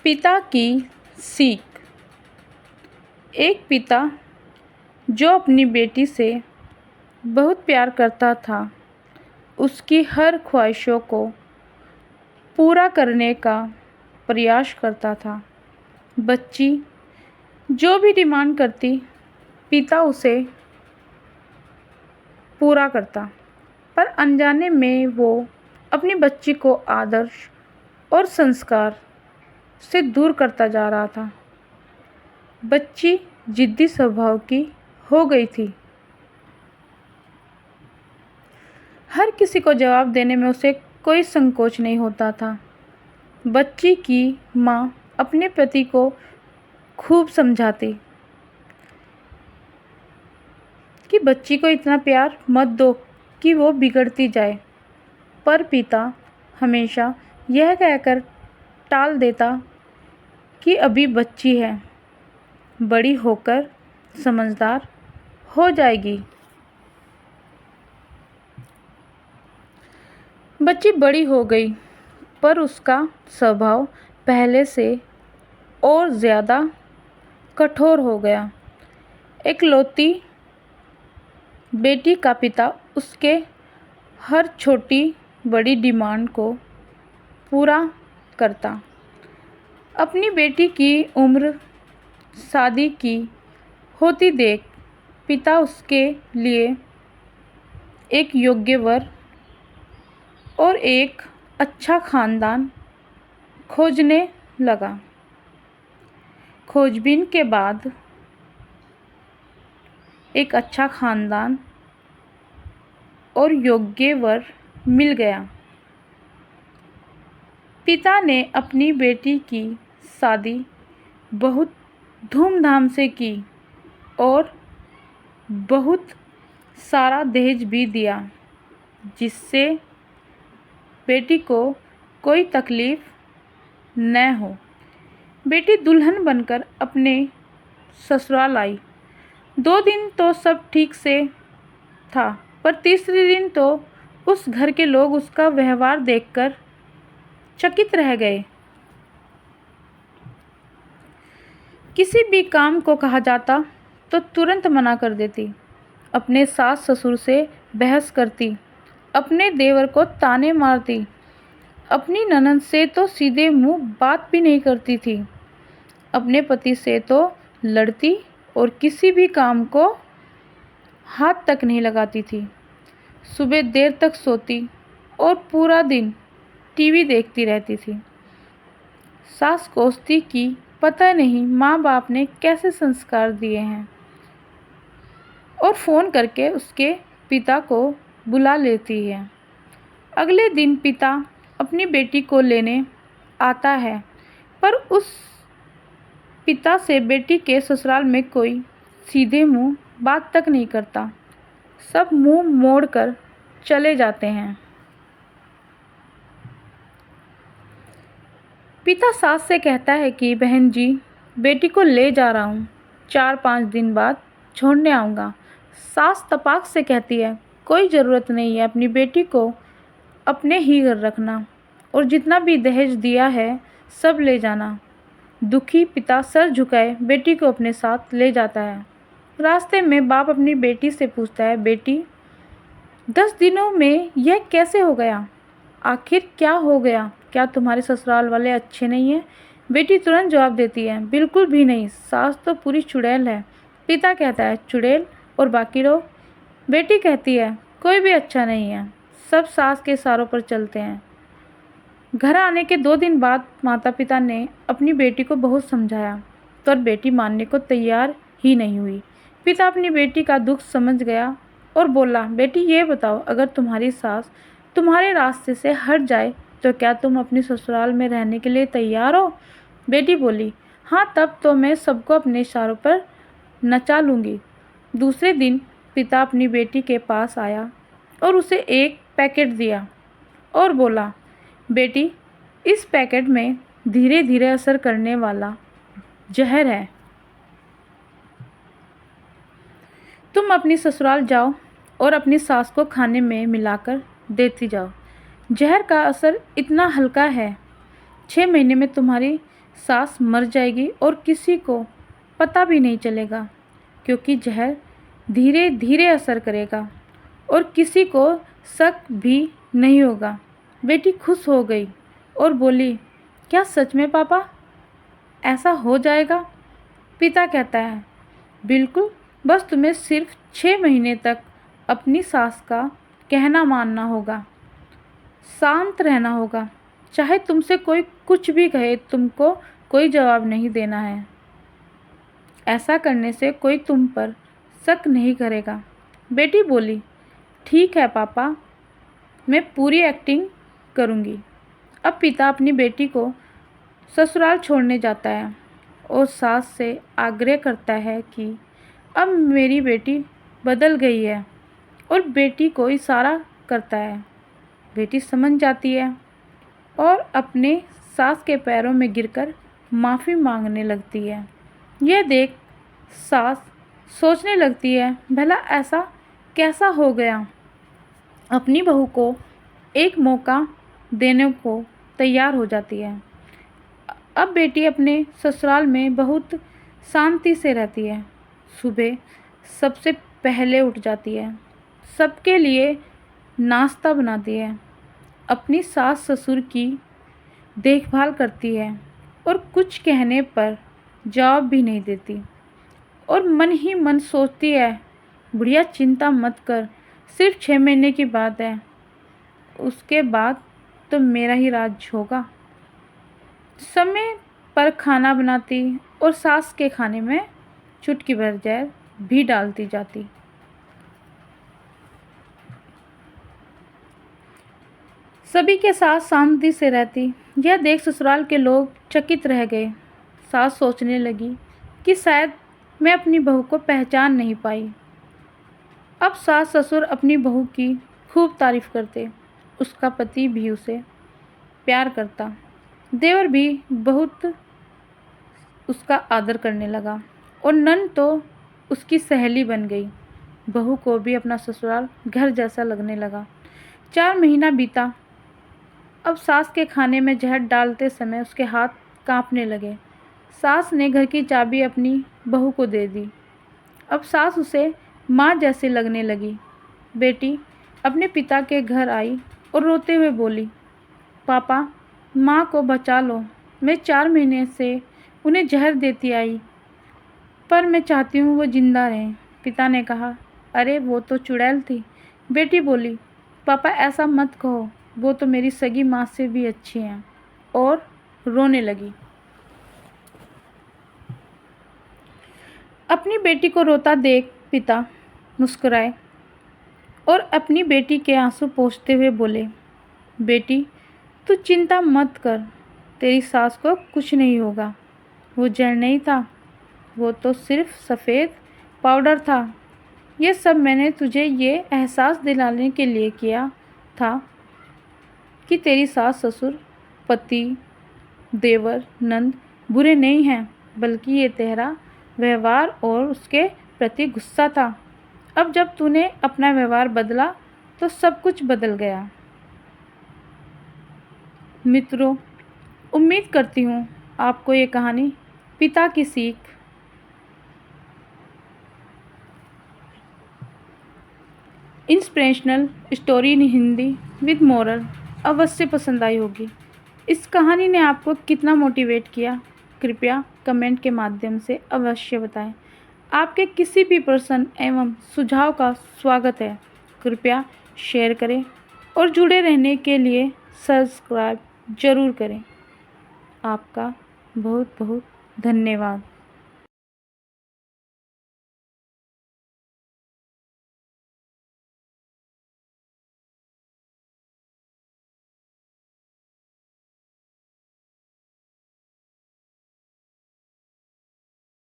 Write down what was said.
पिता की सीख। एक पिता जो अपनी बेटी से बहुत प्यार करता था, उसकी हर ख्वाहिशों को पूरा करने का प्रयास करता था। बच्ची जो भी डिमांड करती, पिता उसे पूरा करता, पर अनजाने में वो अपनी बच्ची को आदर्श और संस्कार से दूर करता जा रहा था। बच्ची जिद्दी स्वभाव की हो गई थी। हर किसी को जवाब देने में उसे कोई संकोच नहीं होता था। बच्ची की माँ अपने पति को खूब समझाती कि बच्ची को इतना प्यार मत दो कि वो बिगड़ती जाए, पर पिता हमेशा यह कहकर टाल देता कि अभी बच्ची है, बड़ी होकर समझदार हो जाएगी। बच्ची बड़ी हो गई, पर उसका स्वभाव पहले से और ज़्यादा कठोर हो गया। इकलौती बेटी का पिता उसके हर छोटी बड़ी डिमांड को पूरा करता। अपनी बेटी की उम्र शादी की होती देख पिता उसके लिए एक योग्य वर और एक अच्छा खानदान खोजने लगा। खोजबीन के बाद एक अच्छा खानदान और योग्य वर मिल गया। पिता ने अपनी बेटी की शादी बहुत धूमधाम से की और बहुत सारा दहेज भी दिया, जिससे बेटी को कोई तकलीफ न हो। बेटी दुल्हन बनकर अपने ससुराल आई। 2 दिन तो सब ठीक से था, पर तीसरे दिन तो उस घर के लोग उसका व्यवहार देखकर चकित रह गए। किसी भी काम को कहा जाता तो तुरंत मना कर देती। अपने सास ससुर से बहस करती, अपने देवर को ताने मारती, अपनी ननद से तो सीधे मुंह बात भी नहीं करती थी। अपने पति से तो लड़ती और किसी भी काम को हाथ तक नहीं लगाती थी। सुबह देर तक सोती और पूरा दिन टीवी देखती रहती थी। सास कोसती कि पता नहीं माँ बाप ने कैसे संस्कार दिए हैं, और फ़ोन करके उसके पिता को बुला लेती है। अगले दिन पिता अपनी बेटी को लेने आता है, पर उस पिता से बेटी के ससुराल में कोई सीधे मुंह बात तक नहीं करता। सब मुंह मोड़कर चले जाते हैं। पिता सास से कहता है कि बहन जी, बेटी को ले जा रहा हूँ, 4-5 दिन बाद छोड़ने आऊँगा। सास तपाक से कहती है, कोई ज़रूरत नहीं है, अपनी बेटी को अपने ही घर रखना, और जितना भी दहेज दिया है सब ले जाना। दुखी पिता सर झुकाए बेटी को अपने साथ ले जाता है। रास्ते में बाप अपनी बेटी से पूछता है, बेटी 10 दिनों में यह कैसे हो गया? आखिर क्या हो गया? क्या तुम्हारे ससुराल वाले अच्छे नहीं हैं? बेटी तुरंत जवाब देती है, बिल्कुल भी नहीं, सास तो पूरी चुड़ैल है। पिता कहता है, चुड़ैल और बाकी लोग? बेटी कहती है, कोई भी अच्छा नहीं है, सब सास के इशारों पर चलते हैं। घर आने के 2 दिन बाद माता पिता ने अपनी बेटी को बहुत समझाया, पर बेटी मानने को तैयार ही नहीं हुई। पिता अपनी बेटी का दुख समझ गया और बोला, बेटी ये बताओ, अगर तुम्हारी सास तुम्हारे रास्ते से हट जाए तो क्या तुम अपनी ससुराल में रहने के लिए तैयार हो? बेटी बोली, हाँ, तब तो मैं सबको अपने इशारों पर नचा लूँगी। दूसरे दिन पिता अपनी बेटी के पास आया और उसे एक पैकेट दिया और बोला, बेटी, इस पैकेट में धीरे धीरे असर करने वाला जहर है। तुम अपनी ससुराल जाओ और अपनी सास को खाने में मिलाकर देती जाओ। जहर का असर इतना हल्का है, 6 महीने में तुम्हारी सास मर जाएगी और किसी को पता भी नहीं चलेगा, क्योंकि जहर धीरे धीरे असर करेगा और किसी को शक भी नहीं होगा। बेटी खुश हो गई और बोली, क्या सच में पापा ऐसा हो जाएगा? पिता कहता है, बिल्कुल, बस तुम्हें सिर्फ 6 महीने तक अपनी सास का कहना मानना होगा, शांत रहना होगा। चाहे तुमसे कोई कुछ भी कहे, तुमको कोई जवाब नहीं देना है। ऐसा करने से कोई तुम पर शक नहीं करेगा। बेटी बोली, ठीक है पापा, मैं पूरी एक्टिंग करूँगी। अब पिता अपनी बेटी को ससुराल छोड़ने जाता है और सास से आग्रह करता है कि अब मेरी बेटी बदल गई है, और बेटी को इशारा करता है। बेटी समझ जाती है और अपने सास के पैरों में गिरकर माफ़ी मांगने लगती है। यह देख सास सोचने लगती है, भला ऐसा कैसा हो गया। अपनी बहू को एक मौका देने को तैयार हो जाती है। अब बेटी अपने ससुराल में बहुत शांति से रहती है। सुबह सबसे पहले उठ जाती है, सबके लिए नाश्ता बनाती है, अपनी सास ससुर की देखभाल करती है और कुछ कहने पर जवाब भी नहीं देती, और मन ही मन सोचती है, बुढ़िया चिंता मत कर, सिर्फ 6 महीने की बात है, उसके बाद तो मेरा ही राज होगा। समय पर खाना बनाती और सास के खाने में चुटकी भर जहर भी डालती जाती। सभी के साथ शांति से रहती। यह देख ससुराल के लोग चकित रह गए। सास सोचने लगी कि शायद मैं अपनी बहू को पहचान नहीं पाई। अब सास ससुर अपनी बहू की खूब तारीफ करते। उसका पति भी उसे प्यार करता। देवर भी बहुत उसका आदर करने लगा और नन तो उसकी सहेली बन गई। बहू को भी अपना ससुराल घर जैसा लगने लगा। 4 महीना बीता। अब सास के खाने में जहर डालते समय उसके हाथ कांपने लगे। सास ने घर की चाबी अपनी बहू को दे दी। अब सास उसे माँ जैसी लगने लगी। बेटी अपने पिता के घर आई और रोते हुए बोली, पापा, माँ को बचा लो। मैं 4 महीने से उन्हें जहर देती आई, पर मैं चाहती हूँ वो जिंदा रहें। पिता ने कहा, अरे वो तो चुड़ैल थी। बेटी बोली, पापा ऐसा मत कहो, वो तो मेरी सगी माँ से भी अच्छी हैं, और रोने लगी। अपनी बेटी को रोता देख पिता मुस्कुराए और अपनी बेटी के आंसू पोंछते हुए बोले, बेटी तू चिंता मत कर, तेरी सास को कुछ नहीं होगा। वो जहर नहीं था, वो तो सिर्फ सफ़ेद पाउडर था। ये सब मैंने तुझे ये एहसास दिलाने के लिए किया था कि तेरी सास ससुर, पति, देवर, नंद बुरे नहीं हैं, बल्कि ये तेरा व्यवहार और उसके प्रति गुस्सा था। अब जब तूने अपना व्यवहार बदला तो सब कुछ बदल गया। मित्रों, उम्मीद करती हूँ आपको ये कहानी पिता की सीख, inspirational story in Hindi with moral अवश्य पसंद आई होगी। इस कहानी ने आपको कितना मोटिवेट किया, कृपया कमेंट के माध्यम से अवश्य बताएं। आपके किसी भी प्रश्न एवं सुझाव का स्वागत है। कृपया शेयर करें और जुड़े रहने के लिए सब्सक्राइब ज़रूर करें। आपका बहुत बहुत धन्यवाद।